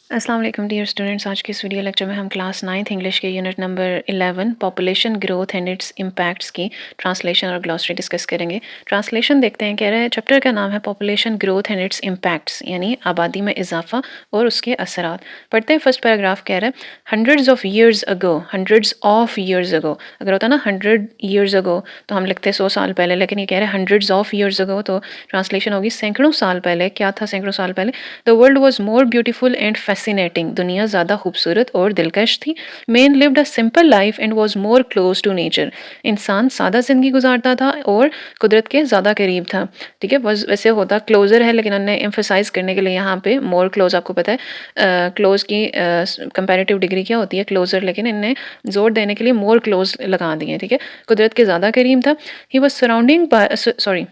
अस्सलाम वालेकुम dear students. आज के इस वीडियो लेक्चर में हम क्लास 9th इंग्लिश के unit number 11 population growth and it's impacts की ट्रांसलेशन और ग्लॉसरी डिस्कस करेंगे। ट्रांसलेशन देखते हैं। कह रहे हैं चैप्टर का नाम है population growth and it's impacts, यानी आबादी में इजाफा और उसके असरात। पढ़ते हैं फर्स्ट पैराग्राफ। कह रहे हैं hundreds of years ago, hundreds of years ago. अगर होता ना 100 ईयर्स अगो तो हम लिखते 100 साल पहले, लेकिन ये कह रहे हैं हंड्रेड्स ऑफ ईयर्स अगो, तो ट्रांसलेशन होगी सैकड़ों साल पहले। क्या था सैकड़ों साल पहले? The world was more beautiful and fascinating. दुनिया ज़्यादा खूबसूरत और दिलकश थी। Man lived a simple life and was more close to nature. इंसान सादा ज़िंदगी गुजारता था और कुदरत के ज़्यादा करीब था। ठीक है, वैसे होता क्लोज़र है, लेकिन हमने एम्फोसाइज करने के लिए यहाँ पे मोर क्लोज, आपको पता है क्लोज की कंपैरेटिव डिग्री क्या होती है, क्लोज़र, लेकिन इनने जोर देने के लिए मोर क्लोज लगा दिए। ठीक है, कुदरत के ज़्यादा करीब था। He was surrounding by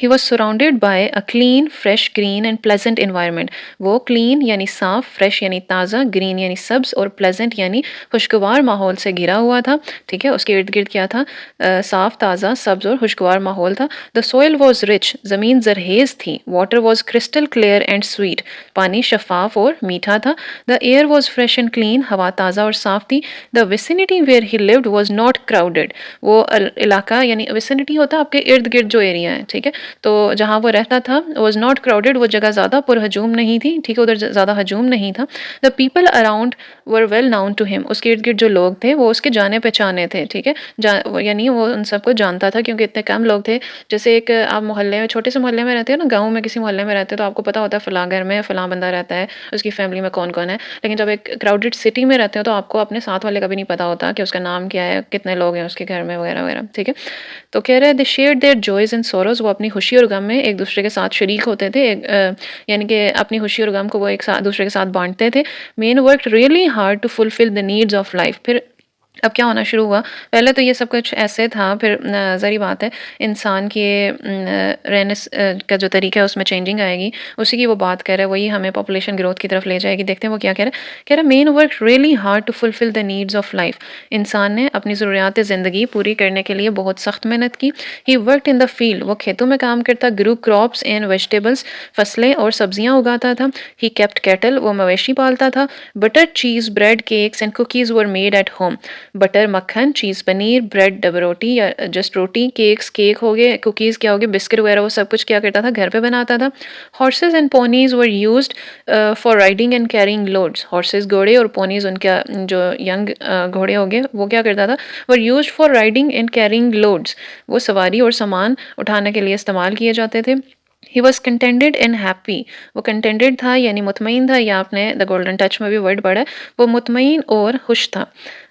He was surrounded by a clean, fresh, green and pleasant environment. वो clean यानी साफ, fresh यानी ताज़ा, green यानी सब्ज और pleasant यानी खुशगवार माहौल से घिरा हुआ था। ठीक है, उसके इर्द गिर्द क्या था? साफ, ताज़ा, सब्ज और खुशगवार माहौल था। The soil was rich. ज़मीन जरहेज थी। Water was crystal clear and sweet. पानी शफाफ और मीठा था। The air was fresh and clean. हवा ताज़ा और साफ थी। The vicinity where he lived was not crowded. वो इलाका यानी vicinity होता है आपके इर्द गिर्द जो एरिया है। ठीक है, तो जहाँ वो रहता था वॉज नॉट क्राउडेड, वो जगह ज़्यादा पुरहजूम नहीं थी। ठीक है, उधर ज़्यादा हजूम नहीं था। The people around were well known to him. उसके इर्द गिर्द जो लोग थे वो उसके जाने पहचाने थे। ठीक है, यानी वो उन सबको जानता था, क्योंकि इतने कम लोग थे। जैसे एक आप मोहल्ले में, छोटे से मोहल्ले में रहते हो ना, गाँव में किसी मोहल्ले में रहते हो तो आपको पता होता है फ़लाँ घर में फ़लाँ बंदा रहता है, उसकी फैमिली में कौन कौन है। लेकिन जब एक क्राउडेड सिटी में रहते हो तो आपको अपने साथ वाले का भी नहीं पता होता कि उसका नाम क्या है, कितने लोग हैं उसके घर में, वगैरह वगैरह। ठीक है, तो कह रहे हैं they shared their joys and sorrows. वो अपनी खुशी और गम में एक दूसरे के साथ शरीक होते थे। यानी कि अपनी खुशी और गम को वो एक साथ दूसरे के साथ बांटते थे। Men work really hard to fulfil the needs of life. फिर अब क्या होना शुरू हुआ? पहले तो ये सब कुछ ऐसे था, फिर ज़ाहिर बात है इंसान के रहने का जो तरीका है उसमें चेंजिंग आएगी। उसी की वो बात कर रहा है, वही हमें पॉपुलेशन ग्रोथ की तरफ ले जाएगी। देखते हैं वो क्या कह रहा है। कह रहा है men work really hard to fulfil the needs of life. इंसान ने अपनी ज़रूरियात ज़िंदगी पूरी करने के लिए बहुत सख्त मेहनत की। He worked in the field. वो खेतों में काम करता। ग्रू क्रॉप्स एंड वेजिटेबल्स। फसलें और सब्जियाँ उगाता था। He kept cattle. वो मवेशी पालता था। Butter, cheese, bread, cakes and cookies were made at home. Butter मक्खन, चीज़ पनीर, ब्रेड डब रोटी या जस्ट रोटी, केक्स केक हो गए, कुकीज़ क्या हो गए, बिस्किट वगैरह, वो सब कुछ क्या करता था, घर पे बनाता था। Horses and ponies were used for riding and carrying loads. Horse's घोड़े और पोनीज उनका जो यंग घोड़े हो गए, वो क्या करता था, were used for riding and carrying loads. वो सवारी और सामान उठाने के लिए इस्तेमाल किए जाते थे। He was contented and happy. वो कंटेंटेड था यानी मुतमईन था, या आपने द गोल्डन टच में भी वर्ड पढ़ा है, वो मुतमईन और खुश था।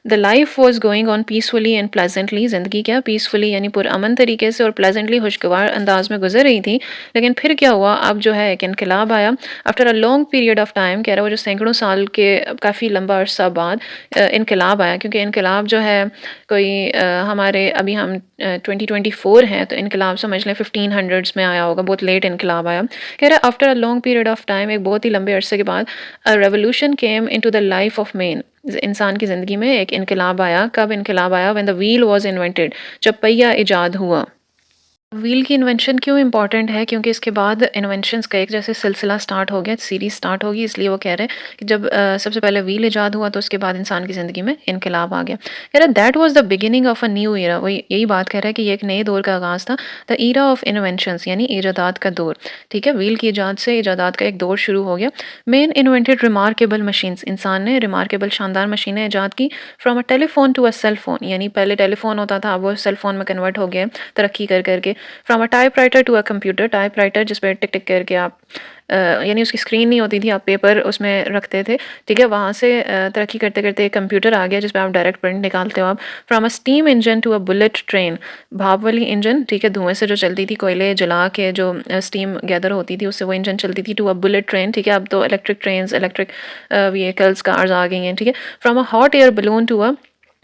The life was going on peacefully and pleasantly. ज़िंदगी क्या पीसफुली यानी पुरअमन तरीके से और प्लेजेंटली खुशगवार अंदाज में गुजर रही थी। लेकिन फिर क्या हुआ? अब जो है एक इनकलाब आया। After a long period of time, कह रहा है वो जो सैकड़ों साल के काफ़ी लंबा अरसा बाद इनकलाब आया। क्योंकि इनकलाब जो है कोई हमारे अभी हम 2024 हैं, तो इनकलाब समझ लें 1500s में आया होगा, बहुत लेट इनकलाब आया। कह रहा है after a long period of time, एक बहुत ही लंबे अरसे के बाद, a revolution came into the life of man. इंसान की ज़िंदगी में एक इनकलाब आया। कब इनकलाब आया? When the wheel was invented. जब पहिया इजाद हुआ। व्हील की इन्वेंशन क्यों इंपॉर्टेंट है? क्योंकि इसके बाद इन्वेंशंस का एक जैसे सिलसिला स्टार्ट हो गया, सीरीज स्टार्ट होगी, इसलिए वो कह रहे हैं कि जब सबसे पहले व्हील इजाद हुआ तो उसके बाद इंसान की ज़िंदगी में इनकलाब आ गया। कह रहा है that was the beginning of a new era. वो यही बात कह रहा है कि ये एक नए दौर का आगाज़ था। द ईरा ऑफ इन्वेंशंस यानी ईजादात का दौर। ठीक है, व्हील की ईजाद से ईजादात का एक दौर शुरू हो गया। Men invented remarkable machines. इंसान ने रिमार्केबल शानदार मशीनें ईजाद की। From a telephone to a cell phone, यानी पहले टेलीफोन होता था, अब वो सेल फोन में कन्वर्ट हो गया तरक्की कर करके। From a typewriter to a computer. Typewriter जिस पर टिक टिक करके आप यानी उसकी स्क्रीन नहीं होती थी, आप पेपर उसमें रखते थे। ठीक है, वहाँ से तरक्की करते करते एक कंप्यूटर आ गया जिस पर आप डायरेक्ट प्रिंट निकालते हो आप। From a steam engine to a bullet train. भाप वाली इंजन, ठीक है, धुएं से जो चलती थी, कोयले जला के जो स्टीम गैदर होती थी उससे वो इंजन चलती थी, टू अ बुलेट ट्रेन। ठीक है, अब तो electric train, electric vehicles, cars आ गई हैं। ठीक है, from a hot air balloon to a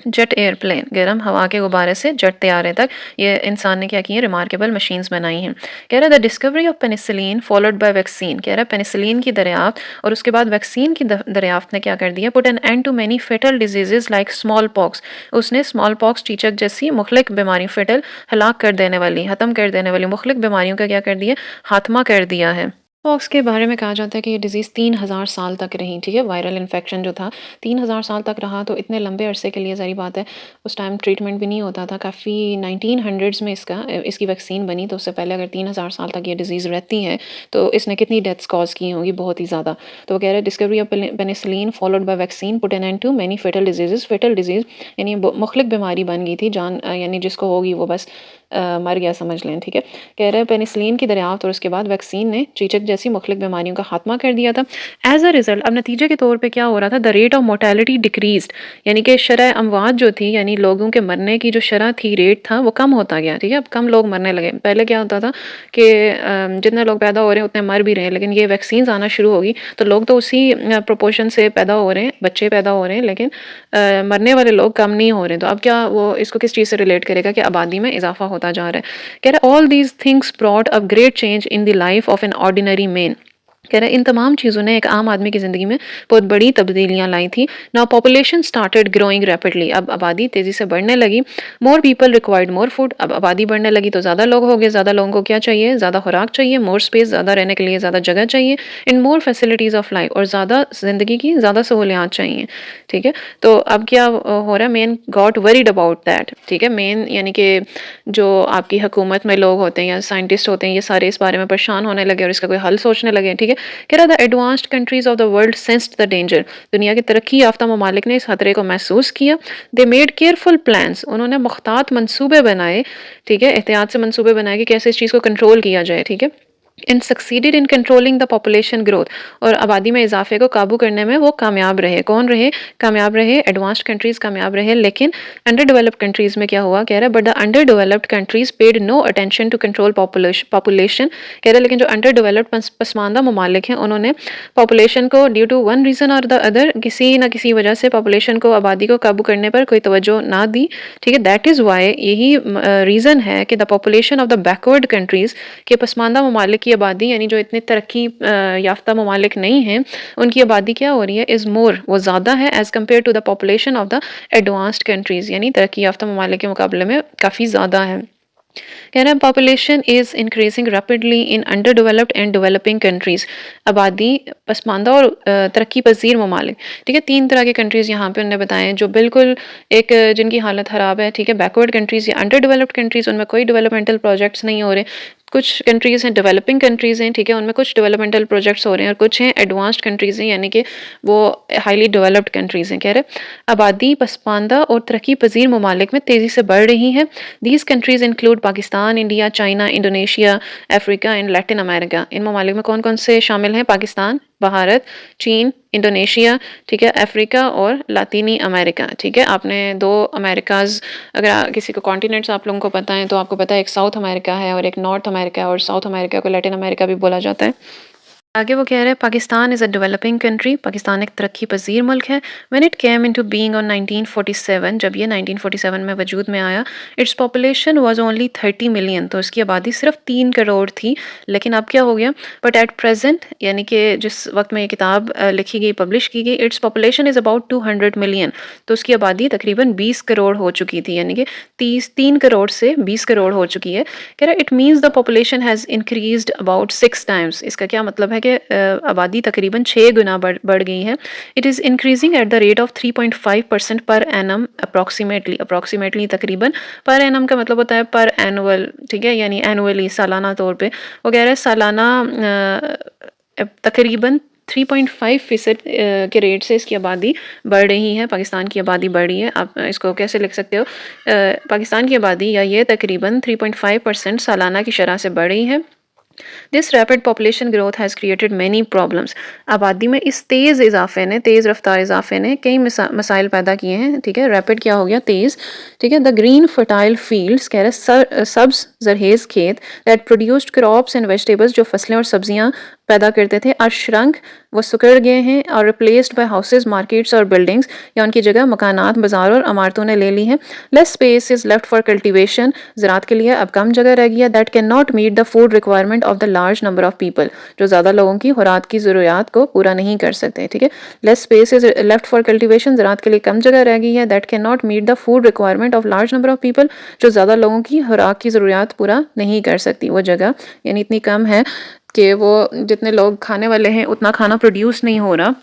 jet airplane. गर्म हवा के गुब्बारे से जेट तैयारे तक ये इंसान ने क्या किए? रिमार्केबल मशीन्स बनाई हैं। कह रहा है the discovery of penicillin followed by vaccine. कह रहा है पेनिसिलिन की दरियाफ्त और उसके बाद वैक्सीन की दरियाफ्त ने क्या कर दिया? Put an end to many fatal diseases like smallpox. उसने स्मॉल पॉक्स, चीचक जैसी मुख्तलिफ बीमारी, फेटल हलाक कर देने वाली, ख़त्म कर देने वाली मुख्तलिफ बीमारियों का क्या कर दिया? खात्मा कर दिया है। पॉक्स के बारे में कहा जाता है कि ये डिज़ीज़ 3000 साल तक रही, ठीक है? वायरल इन्फेक्शन जो था 3000 साल तक रहा, तो इतने लंबे अरसे के लिए ज़ाहिर बात है उस टाइम ट्रीटमेंट भी नहीं होता था। काफ़ी 1900s में इसकी वैक्सीन बनी, तो उससे पहले अगर 3000 साल तक ये डिज़ीज़ रहती है तो इसने कितनी डेथ्स कॉज़ की होंगी, बहुत ही ज़्यादा। तो वो कह रहे हैं discovery of penicillin followed by vaccine put an end to many fatal diseases. Fatal disease यानी मुख़्तलिफ़ बीमारी बन गई थी, यानी जिसको होगी वो बस मर गया समझ लें, ठीक है? कह रहे हैं पेनिसिलिन की दरियाफ्त और उसके बाद वैक्सीन ने चेचक जैसी मुख्तलिफ बीमारियों का खात्मा कर दिया था। एज अ रिजल्ट अब नतीजे के तौर पे क्या हो रहा था, the rate of mortality decreased, यानी कि शरह अमवात जो थी, यानी लोगों के मरने की जो शरह थी, रेट था, वो कम होता गया, ठीक है? अब कम लोग मरने लगे। पहले क्या होता था कि जितने लोग पैदा हो रहे हैं उतने मर भी रहे हैं, लेकिन ये वैक्सीन आना शुरू होगी तो लोग तो उसी प्रोपोर्शन से पैदा हो रहे हैं, बच्चे पैदा हो रहे हैं, लेकिन मरने वाले लोग कम नहीं हो रहे। तो अब क्या वो इसको किस चीज़ से रिलेट करेगा कि आबादी में इजाफा होता जा रहा है। कह रहा है all these things brought a great change in the life of an ordinary man. कह रहा है इन तमाम चीज़ों ने एक आम आदमी की ज़िंदगी में बहुत बड़ी तब्दीलियाँ लाई थी। Now population started growing rapidly, अब आबादी तेज़ी से बढ़ने लगी। More people required more food, अब आबादी बढ़ने लगी तो ज़्यादा लोग हो गए, ज़्यादा लोगों को क्या चाहिए, ज़्यादा खुराक चाहिए, मोर स्पेस, ज़्यादा रहने के लिए ज़्यादा जगह चाहिए, इन मोर फैसिलिटीज़ ऑफ लाइफ, और ज़्यादा ज़िंदगी की ज़्यादा सहूलियात चाहिए, ठीक है? तो अब क्या हो रहा है, main got worried about that, ठीक है? मेन यानी कि जो आपकी हुकूमत में लोग होते हैं या साइंटिस्ट होते हैं, ये सारे इस बारे में परेशान होने लगे और इसका कोई हल सोचने लगे, ठीक है? कह रहा the advanced countries of the world sensed the danger, दुनिया के तरक्की याफ्ता ममालिक ने इस खतरे को महसूस किया। दे मेड केयरफुल प्लान्स, उन्होंने मुख्तात मनसूबे बनाए, ठीक है? एहतियात से मनसूबे बनाए कि कैसे इस चीज़ को कंट्रोल किया जाए, ठीक है? And succeeded in controlling the population growth, और आबादी में इजाफे को काबू करने में वो कामयाब रहे। कौन रहे कामयाब रहे? एडवांस्ड कंट्रीज कामयाब रहे, लेकिन अंडर डेवलप्ड कंट्रीज में क्या हुआ, कह रहा है but the under developed countries paid no attention to control population. कह रहा है लेकिन जो अंडर डेवलप्ड पसमानदा ममालिक हैं उन्होंने पॉपुलेशन को ड्यू टू वन रीज़न और द अदर, किसी न किसी वजह से पॉपुलेशन को, आबादी को काबू करने पर कोई तवज्जो ना दी, ठीक है? दैट इज़ वाई, यही रीज़न है कि the population of the backward countries, के पसमानदा ममालिक की आबादी, यानी जो इतने तरक्की याफ्ता ममालिक नहीं हैं, उनकी आबादी क्या हो रही है, इज़ मोर, वो ज़्यादा है as compared to the population of the advanced countries, यानी तरक्की याफ्ता ममालिक के मुकाबले में काफ़ी ज़्यादा है। कह रहे हैं population is increasing rapidly in under developed and developing countries, आबादी पसमानदा और तरक्की पजीर ममालिक, ठीक है? 3 तरह के कंट्रीज़ यहाँ पे उन्होंने बताए हैं जो बिल्कुल एक जिनकी हालत ख़राब है, ठीक है? बैकवर्ड कंट्रीज़ या अंडर डेवलप्ड कंट्रीज़, उनमें कोई डेवलपमेंटल प्रोजेक्ट्स नहीं हो रहे। कुछ कंट्रीज़ हैं डेवलपिंग कंट्रीज़ हैं, ठीक है? उनमें कुछ डेवलपमेंटल प्रोजेक्ट्स हो रहे हैं, और कुछ हैं एडवांस्ड कंट्रीज़ हैं, यानी कि वो हाईली डेवलप्ड कंट्रीज़ हैं। कह रहे आबादी पसमानदा और तरक्की पजीर ममालिक में तेज़ी से बढ़ रही है। These countries include Pakistan, India, China, Indonesia, Africa and Latin America. इन ममालिक में कौन कौन से शामिल हैं? पाकिस्तान, भारत, चीन, इंडोनेशिया, ठीक है? अफ्रीका और लातीनी अमेरिका, ठीक है? आपने 2 अमेरिकाज़, अगर किसी को कॉन्टिनेंट्स आप लोगों को पता है तो आपको पता है एक साउथ अमेरिका है और एक नॉर्थ अमेरिका है, और साउथ अमेरिका को लैटिन अमेरिका भी बोला जाता है। आगे वो कह रहे हैं Pakistan is a developing country, Pakistan एक तरक्की पजीर मुल्क है। When it came into being on 1947, जब ये 1947 में वजूद में आया, its population was only 30 million, तो इसकी आबादी सिर्फ 3 करोड़ थी। लेकिन अब क्या हो गया, बट एट प्रेजेंट, यानी कि जिस वक्त में ये किताब लिखी गई, पब्लिश की गई, its population is about 200 million, तो उसकी आबादी तकरीबन 20 करोड़ हो चुकी थी, यानी कि 3 करोड़ से 20 करोड़ हो चुकी है। कह रहा है it means the population has increased about 6 times, इसका क्या मतलब है कि आबादी तकरीबन 6 गुना बढ़ गई है। It is increasing at the rate of 3.5% per annum approximately तकरीबन, पर एनम का मतलब होता है पर एनुअल, ठीक है? यानी एनुअली, सालाना तौर पे। वो कह रहा है सालाना तकरीबन 3.5% के रेट से इसकी आबादी बढ़ रही है, पाकिस्तान की आबादी बढ़ रही है। आप इसको कैसे लिख सकते हो, पाकिस्तान की आबादी या ये तकरीबन 3.5% सालाना की शरह से बढ़ रही है। This rapid population growth has created many problems, आबादी में इस तेज़ इजाफे ने, तेज़ रफ्तार इजाफे ने कई मसाइल पैदा किए हैं, ठीक है? रैपिड क्या हो गया, तेज़, ठीक है? द ग्रीन फर्टाइल फील्ड्स, कह रहे सब्ज जरहेज खेत, that produced crops and vegetables, जो फसलें और सब्जियां पैदा करते थे, आर श्रंक, वो सुकड़ गए हैं, और रिप्लेस्ड बाय हाउसेज, मार्केट्स और बिल्डिंग्स, या उनकी जगह मकानात, बाजारों और इमारतों ने ले ली हैं। Less space is left for cultivation, ज़राअत के लिए अब कम जगह रह गई है। That can not meet the food requirement of the large number of people, जो ज़्यादा लोगों की खुराक की ज़रूरियात को पूरा नहीं कर सकते, ठीक है? Less space is left for cultivation, ज़राअत के लिए कम जगह रह गई है। That can not meet the food requirement of large number of people, जो ज़्यादा लोगों की खुराक की ज़रूरियात पूरा नहीं कर सकती, वो जगह यानी इतनी कम है कि वो जितने लोग खाने वाले हैं उतना खाना प्रोड्यूस नहीं हो रहा।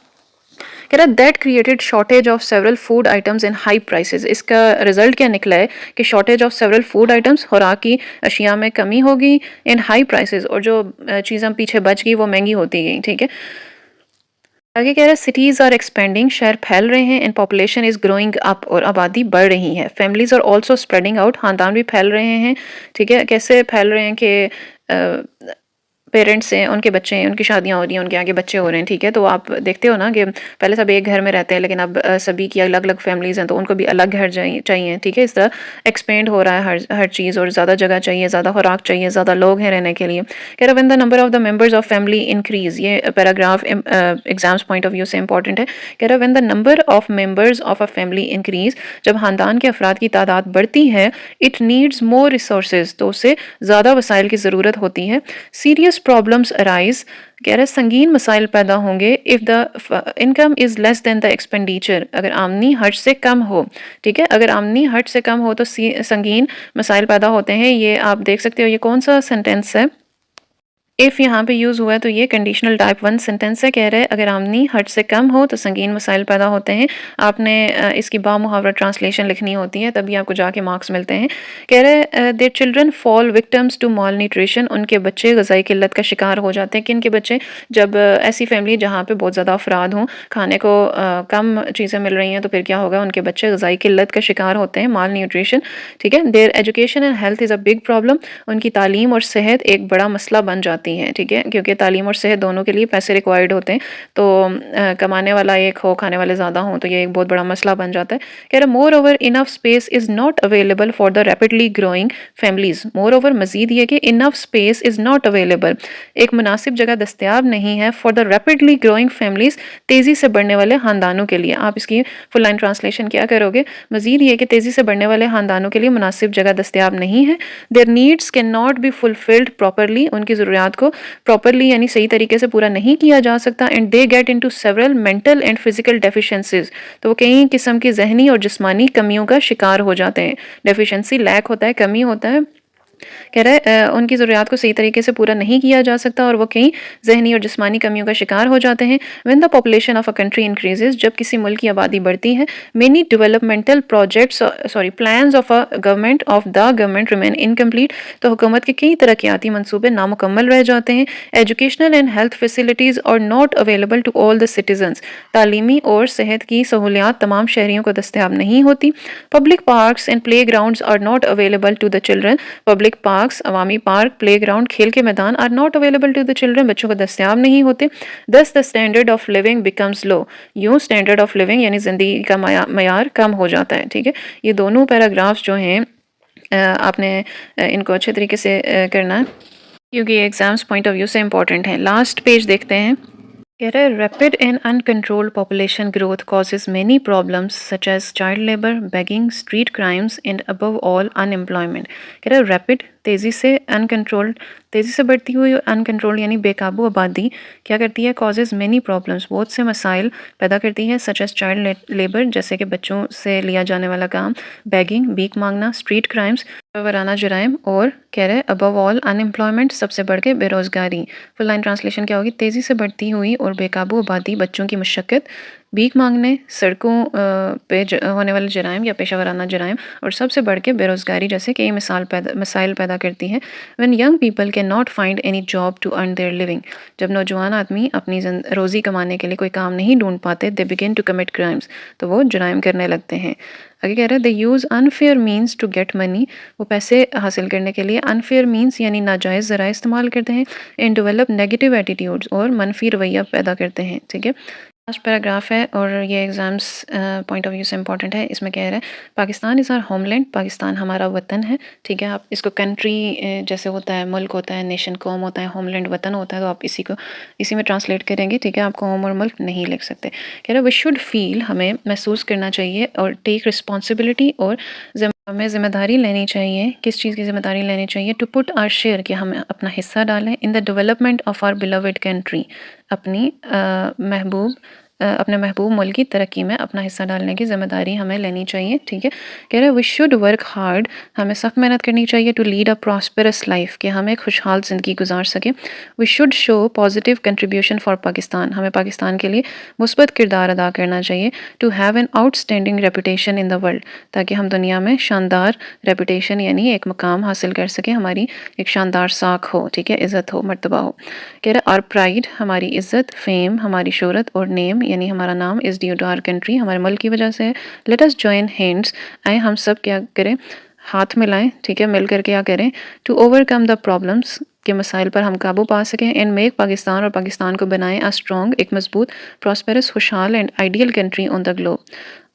कह रहा है that created shortage of several food items in high prices. इसका रिजल्ट क्या निकला है कि shortage of several food items, खुराक की अशिया में कमी होगी इन हाई प्राइसेस, और जो चीज़ हम पीछे बच गई वो महंगी होती गई। ठीक है, आगे कह रहा है सिटीज़ आर एक्सपेंडिंग, शहर फैल रहे हैं, and population is growing up, और आबादी बढ़ रही है। Families are also spreading out, खानदान भी फैल रहे हैं। ठीक है, कैसे फैल रहे हैं कि पेरेंट्स हैं, उनके बच्चे हैं, उनकी शादियां हो रही हैं, उनके आगे बच्चे हो रहे हैं। ठीक है, तो आप देखते हो ना कि पहले सब एक घर में रहते हैं, लेकिन अब सभी की अलग अलग फैमिलीज हैं, तो उनको भी अलग घर चाहिए। ठीक है, इस तरह एक्सपेंड हो रहा है हर चीज़, और ज़्यादा जगह चाहिए, ज़्यादा खुराक चाहिए, ज़्यादा लोग हैं रहने के लिए। कह रहा when the number of the members of family increase, ये paragraph exams point of view से इंपॉर्टेंट है। कह रहा when the number of members of a family increase, जब खानदान के अफराद की तादाद बढ़ती है, इट नीड्स मोर रिसोर्सेज, तो उसे ज़्यादा वसाइल की ज़रूरत होती है। सीरियस प्रॉब्लम्स अराइज, कह रहे संगीन मसाइल पैदा होंगे if the income is less than the expenditure, अगर आमनी हज से कम हो। ठीक है, अगर आमनी हज से कम हो तो संगीन मसाइल पैदा होते हैं। ये आप देख सकते हो, ये कौन सा सेंटेंस है। इफ़ यहाँ पे यूज़ हुआ है तो ये कंडीशनल टाइप 1 सेंटेंस है। कह रहे हैं अगर आमनी हद से कम हो तो संगीन मसाइल पैदा होते हैं। आपने इसकी बामुहावरा ट्रांसलेशन लिखनी होती है, तभी आपको जाके मार्क्स मिलते हैं। कह रहे their children fall victims to malnutrition, उनके बच्चे ग़िज़ाई किल्लत का शिकार हो जाते हैं। किन के बच्चे? जब ऐसी फैमिली जहाँ पे बहुत ज़्यादा अफराद हों, खाने को कम चीज़ें मिल रही हैं, तो फिर क्या होगा, उनके बच्चे ग़िज़ाई किल्लत का शिकार होते हैं, माल न्यूट्रिशन। ठीक है, there education and health is a big problem, उनकी तालीम और सेहत एक बड़ा मसला बन जाती हैं। ठीक है, क्योंकि तालीम और सेहत दोनों के लिए पैसे रिक्वायर्ड होते हैं, तो कमाने वाला एक हो, खाने वाले ज़्यादा हों, तो ये एक बहुत बड़ा मसला बन जाता है। कह रहे moreover enough space is not available for the rapidly growing families. Moreover मजीद ये कि enough space is not available, एक मुनासिब जगह दस्तियाब नहीं है, for the rapidly growing families, तेज़ी से बढ़ने वाले ख़ानदानों के लिए। आप इसकी फुल लाइन ट्रांसलेशन क्या करोगे? मजीद ये कि तेज़ी से बढ़ने वाले ख़ानदानों के लिए मुनासिब जगह दस्तियाब नहीं है। There needs can not be fulfilled properly, उनकी ज़रूरियात को प्रॉपरली यानी सही तरीके से पूरा नहीं किया जा सकता। And they get into several mental and physical deficiencies, तो वो कई किस्म की जहनी और जिस्मानी कमियों का शिकार हो जाते हैं। डेफिशिएंसी लैक होता है, कमी होता है। कह रहा है उनकी ज़रूरियात को सही तरीके से पूरा नहीं किया जा सकता, और वो कई जहनी और जिस्मानी कमियों का शिकार हो जाते हैं। When the population of a country increases, जब किसी मुल्क की आबादी बढ़ती है, many developmental projects plans of a government of the government remain incomplete, तो हुकूमत के कई तरक्याती मनसूबे नामुकम्मल रह जाते हैं। Educational and health facilities are not available to all the citizens, तालीमी और सेहत की सहूलियात तमाम शहरियों को दस्तियाब नहीं होती। Public parks and playgrounds are not available to the children, public parks, अवामी पार्क, प्ले ग्राउंड, खेल के मैदान are not available to the children, बच्चों को दस्तियाब नहीं होते। Thus the standard of living becomes low, यूँ स्टैंडर्ड ऑफ लिविंग यानी ज़िंदगी का मयार कम हो जाता है। ठीक है, ये दोनों पैराग्राफ्स जो हैं आपने इनको अच्छे तरीके से करना है, क्योंकि एग्जाम्स पॉइंट ऑफ व्यू से इंपॉर्टेंट हैं। लास्ट पेज देखते हैं। कह रहा है rapid and uncontrolled population growth causes many problems such as child labour, begging, street crimes and above all unemployment. कह रहा है रैपिड तेज़ी से, अनकंट्रोल्ड तेज़ी से बढ़ती हुई, अनकंट्रोल्ड यानी बेकाबू आबादी क्या करती है, कॉजेज मेनी प्रॉब्लम्स बहुत से मसाइल पैदा करती है, सच एज चाइल्ड लेबर जैसे कि बच्चों से लिया जाने वाला काम, बेगिंग भीख मांगना, स्ट्रीट क्राइम्स वराना जराइम, और कह रहे हैं अबव ऑल अनएम्प्लॉयमेंट सबसे बढ़ के बेरोज़गारी। फुल लाइन ट्रांसलेशन क्या होगी, तेज़ी से बढ़ती हुई और बेकाबू आबादी, बच्चों की मशक्क़त, भीख मांगने, सड़कों पे होने वाले जराइम या पेशा वराना जराइम, और सबसे बढ़ के बेरोज़गारी जैसे कई मसाइल पैदा करती है। When young people can not find any job to earn their living, जब नौजवान आदमी अपनी रोज़ी कमाने के लिए कोई काम नहीं ढूंढ पाते, they begin to commit crimes, तो वो जराइम करने लगते हैं। आगे कह रहे हैं they use unfair means to get money, वो पैसे हासिल करने के लिए अनफेयर मीन्स यानी नाजायज़ ज़रा इस्तेमाल करते हैं। एंड डेवलप नेगेटिव एटीट्यूड्स, और मनफी रवैया पैदा करते हैं। ठीक है, लास्ट पैराग्राफ है और ये एग्ज़ाम्स पॉइंट ऑफ व्यू से इंपॉर्टेंट है। इसमें कह रहा है Pakistan is our homeland, Pakistan हमारा वतन है। ठीक है, आप इसको कंट्री जैसे होता है, मुल्क होता है, नेशन कौम होता है, होमलैंड वतन होता है, तो आप इसी में ट्रांसलेट करेंगे। ठीक है, आपको होम और मुल्क नहीं लिख सकते। कह रहा है वी शुड फील, हमें महसूस करना चाहिए, और टेक रिस्पॉन्सिबिलिटी, और हमें ज़िम्मेदारी लेनी चाहिए। किस चीज़ की ज़िम्मेदारी लेनी चाहिए? टू पुट आवर शेयर, कि हम अपना हिस्सा डालें, in the development of our beloved country, अपनी महबूब अपने महबूब मुल्क की तरक्की में अपना हिस्सा डालने की ज़िम्मेदारी हमें लेनी चाहिए, ठीक है। कह रहे हैं वी शुड वर्क हार्ड, हमें सख्त मेहनत करनी चाहिए to lead a prosperous life, कि हम एक खुशहाल ज़िंदगी गुजार सकें। We should show positive contribution for Pakistan, हमें पाकिस्तान के लिए मुस्बत किरदार अदा करना चाहिए। To have an outstanding reputation in the world, ताकि हम दुनिया में शानदार रेपुटेशन यानी एक मकाम हासिल कर सकें, हमारी एक शानदार साख हो, ठीक है, इज़्ज़त हो, मर्तबा हो। कह रहा आर प्राइड, हमारी इज़्ज़त, फेम, हमारी शोहरत, और नेम यानी हमारा नाम, is due to our country, हमारे मुल्क की वजह से है। लेट अस जॉइन हैंड्स, आए हम सब क्या करें, हाथ मिलाएं, ठीक है, मिल कर क्या करें, टू ओवरकम द प्रॉब्लम्स, के मसाइल पर हम काबू पा सकें, एंड मेक पाकिस्तान, और पाकिस्तान को बनाएं अ स्ट्रॉन्ग, एक मजबूत, प्रॉस्पेरस, खुशहाल and ideal country on the globe,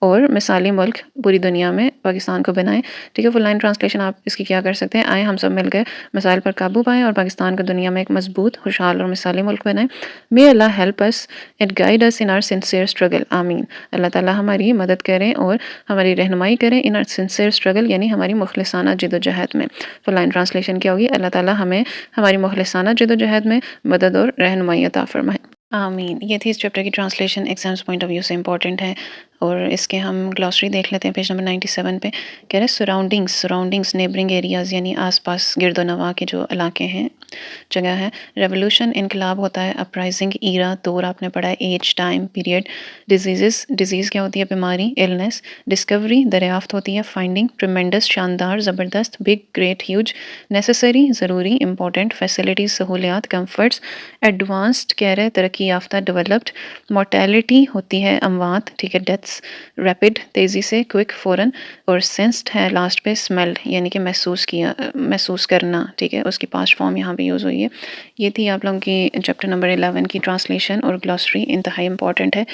और मिसाली मुल्क पूरी दुनिया में पाकिस्तान को बनाएं, ठीक है। फुल लाइन ट्रांसलेशन आप इसकी क्या कर सकते हैं, आए हम सब मिलकर मसाइल पर काबू पाएं और पाकिस्तान को दुनिया में एक मजबूत, खुशहाल और मिसाली मुल्क बनाएं। May Allah help us and guide us in our sincere struggle, आमीन। अल्लाह ताला हमारी मदद करें और हमारी रहनुमाई करें इन आर सिंसियर स्ट्रगल, यानी हमारी मुखलिसाना जिदोजहद में। फुल लाइन ट्रांसलेशन क्या होगी, अल्लाह ताला हमें हमारी मुखलिसाना जिदोजहद में मदद और रहनुमाई अता फरमाए, आमीन। ये थी इस चैप्टर की translation, exams point of view से इंपॉर्टेंट है। और इसके हम ग्लॉसरी देख लेते हैं पेज नंबर 97 पे। कह रहे सराउंडिंग्स, सराउंडिंग्स नेबरिंग एरियाज़ यानी आसपास गिरदो नवा के जो इलाके हैं, जगह है। रेवोल्यूशन इनकलाब होता है। अपराइजिंग ईरा, दौर आपने पढ़ा है, age, time, period. Disease, disease क्या होती है, बीमारी, इलनेस। डिस्कवरी, दरियाफ्त होती है। फाइंडिंग, ट्रिमेंडस, शानदार, ज़बरदस्त। Big, great, huge. नेसेसरी, ज़रूरी, इंपॉर्टेंट। फैसिलिटीज़, सहूलियात, कम्फर्ट्स। एडवांस्ड कह रहे तरक्की याफ्ता, डेवलप्ड। मोर्टेलिटी होती है अमवात, ठीक है, डेथ्स। रैपिड, तेज़ी से। क्विक, फ़ौरन। और सेंस्ड है लास्ट पे, स्मेल्ड यानी कि महसूस किया, महसूस करना, ठीक है, उसकी पास्ट फॉर्म यहाँ पे यूज़ हुई है। ये थी आप लोगों की चैप्टर नंबर 11 की ट्रांसलेशन और ग्लॉसरी, इंतहाई इंपॉर्टेंट है।